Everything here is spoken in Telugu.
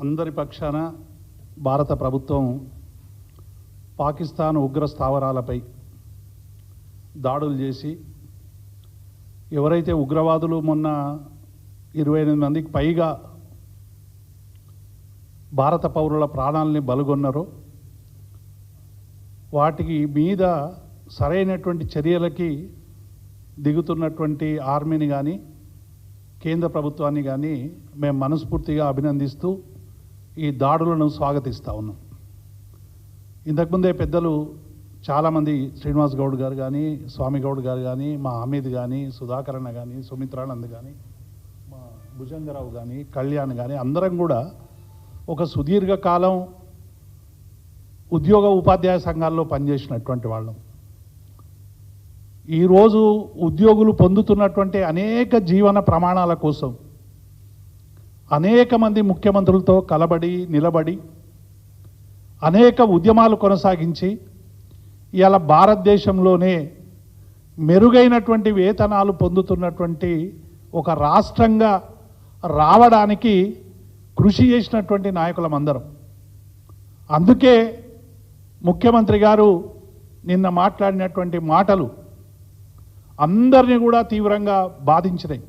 అందరి పక్షాన భారత ప్రభుత్వం పాకిస్తాన్ ఉగ్ర స్థావరాలపై దాడులు చేసి ఎవరైతే ఉగ్రవాదులు మొన్న 28 మందికి పైగా భారత పౌరుల ప్రాణాలని బలిగొన్నారో వాటికి మీద సరైనటువంటి చర్యలకి దిగుతున్నటువంటి ఆర్మీని కానీ కేంద్ర ప్రభుత్వాన్ని కానీ మేము మనస్ఫూర్తిగా అభినందిస్తూ ఈ దాడులను స్వాగతిస్తూ ఉన్నాం. ఇంతకుముందే పెద్దలు చాలామంది శ్రీనివాస్ గౌడ్ గారు కానీ స్వామి గౌడ్ గారు కానీ మా హమీద్ కానీ సుధాకరణ కానీ సుమిత్రానంద్ కానీ మా భుజంగరావు కానీ కళ్యాణ్ కానీ అందరం కూడా ఒక సుదీర్ఘకాలం ఉద్యోగ ఉపాధ్యాయ సంఘాల్లో పనిచేసినటువంటి వాళ్ళం. ఈరోజు ఉద్యోగులు పొందుతున్నటువంటి అనేక జీవన ప్రమాణాల కోసం అనేక మంది ముఖ్యమంత్రులతో కలబడి నిలబడి అనేక ఉద్యమాలు కొనసాగించి ఇవాళ భారతదేశంలోనే మెరుగైనటువంటి వేతనాలు పొందుతున్నటువంటి ఒక రాష్ట్రంగా రావడానికి కృషి చేసినటువంటి నాయకులమందరం. అందుకే ముఖ్యమంత్రి గారు నిన్న మాట్లాడినటువంటి మాటలు అందరినీ కూడా తీవ్రంగా బాధించినాయి.